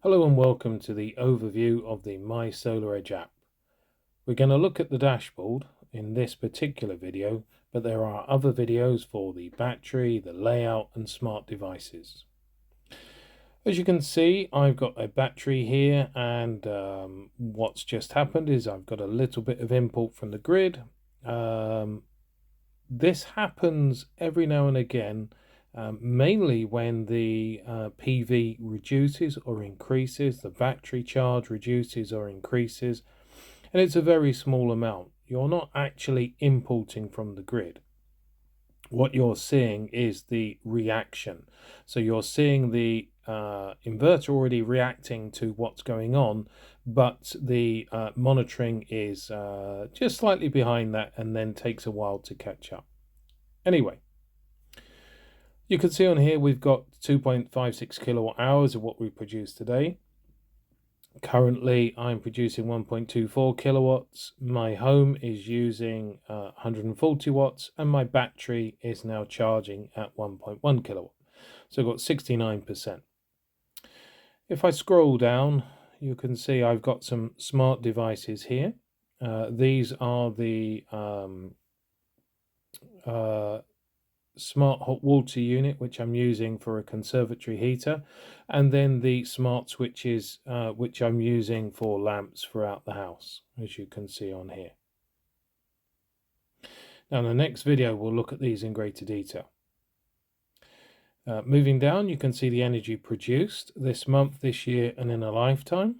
Hello and welcome to the overview of the mySolarEdge app. We're going to look at the dashboard in this particular video, but there are other videos for the battery, the layout and smart devices. As you can see, I've got a battery here, and what's just happened is I've got a little bit of import from the grid. This happens every now and again, mainly when the PV reduces or increases, the battery charge reduces or increases, and it's a very small amount. You're not actually importing from the grid. What you're seeing is the reaction. So you're seeing the inverter already reacting to what's going on, but the monitoring is just slightly behind that and then takes a while to catch up. Anyway, you can see on here we've got 2.56 kilowatt hours of what we produce today. Currently I'm producing 1.24 kilowatts. My home is using 140 watts, and my battery is now charging at 1.1 kilowatt. So I've got 69%. If I scroll down, you can see I've got some smart devices here. These are the smart hot water unit, which I'm using for a conservatory heater, and then the smart switches, which I'm using for lamps throughout the house, as you can see on here. Now in the next video we'll look at these in greater detail. Moving down, you can see the energy produced this month, this year and in a lifetime.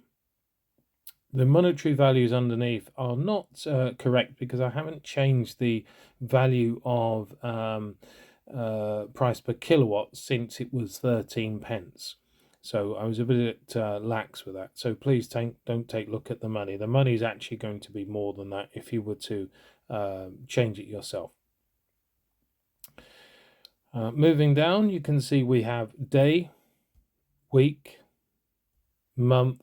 The monetary values underneath are not correct because I haven't changed the value of price per kilowatt since it was 13 pence. So I was a bit lax with that. So please don't take a look at the money. The money is actually going to be more than that if you were to change it yourself. Moving down, you can see we have day, week, month,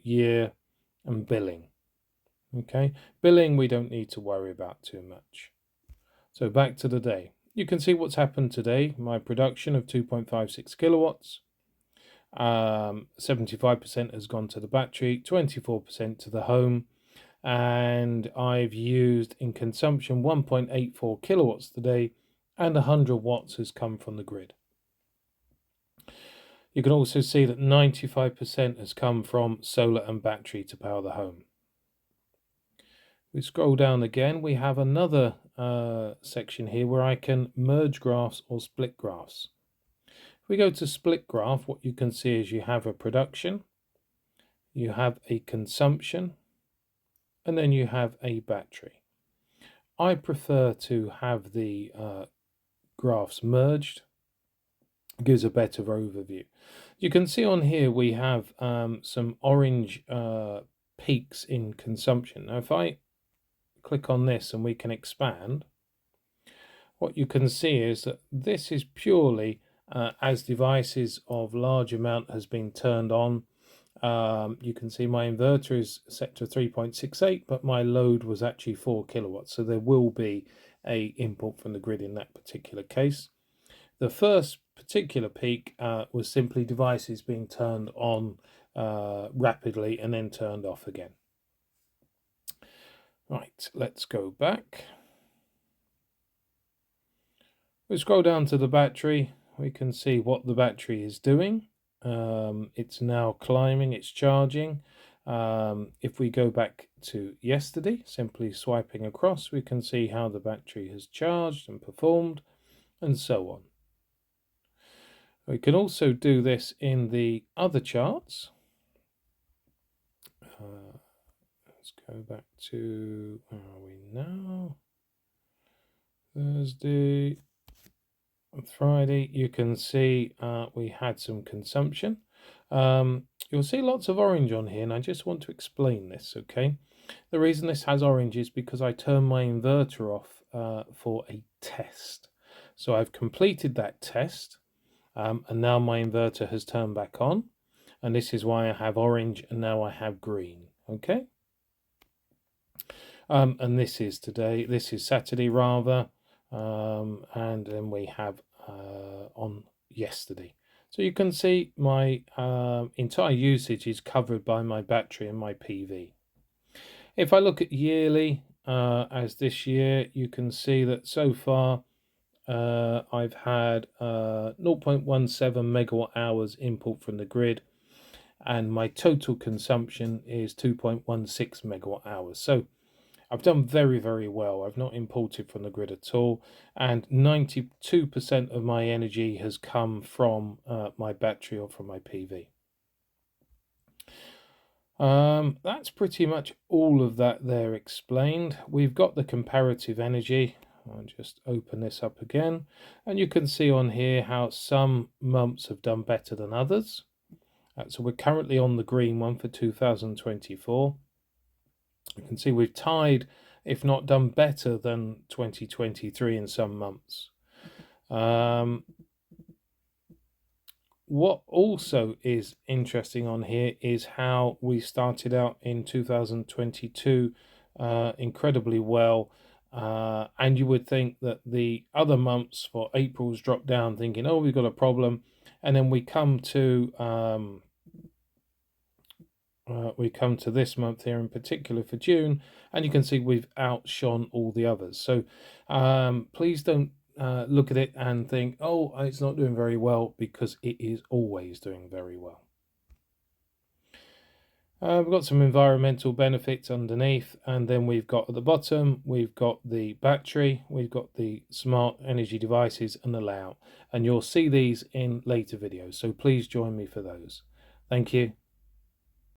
year, and billing. Okay, billing we don't need to worry about too much. So back to the day. You can see what's happened today. My production of 2.56 kilowatts, 75% has gone to the battery, 24% to the home, and I've used in consumption 1.84 kilowatts today, and 100 watts has come from the grid. You can also see that 95% has come from solar and battery to power the home. We scroll down again, we have another section here where I can merge graphs or split graphs. If we go to split graph, what you can see is you have a production, you have a consumption, and then you have a battery. I prefer to have the graphs merged. It gives a better overview. You can see on here we have some orange peaks in consumption. Now if I click on this and we can expand, what you can see is that this is purely as devices of large amount has been turned on. You can see my inverter is set to 3.68, but my load was actually 4 kilowatts, so there will be a input from the grid in that particular case. The first particular peak was simply devices being turned on rapidly and then turned off again. Right, let's go back. We scroll down to the battery. We can see what the battery is doing. It's now climbing, it's charging. If we go back to yesterday, simply swiping across, we can see how the battery has charged and performed, and so on. We can also do this in the other charts. Let's go back to, where are we now? Thursday and Friday. You can see we had some consumption. You'll see lots of orange on here, and I just want to explain this, okay? The reason this has orange is because I turned my inverter off for a test. So I've completed that test, and now my inverter has turned back on, and this is why I have orange and now I have green, okay? And this is Saturday rather, and then we have on yesterday. So you can see my entire usage is covered by my battery and my PV. If I look at yearly, as this year, you can see that so far I've had 0.17 megawatt hours input from the grid, and my total consumption is 2.16 megawatt hours. So I've done very, very well. I've not imported from the grid at all, and 92% of my energy has come from my battery or from my PV. That's pretty much all of that there explained. We've got the comparative energy. I'll just open this up again, and you can see on here how some months have done better than others. So we're currently on the green one for 2024. You can see we've tied, if not done better than 2023 in some months. What also is interesting on here is how we started out in 2022 incredibly well. And you would think that the other months for April's dropped down, thinking, oh, we've got a problem. And then we come to this month here in particular for June, and you can see we've outshone all the others. So please don't look at it and think, oh, it's not doing very well, because it is always doing very well. We've got some environmental benefits underneath, and then we've got at the bottom, we've got the battery, we've got the smart energy devices and the layout, and you'll see these in later videos, so please join me for those. Thank you.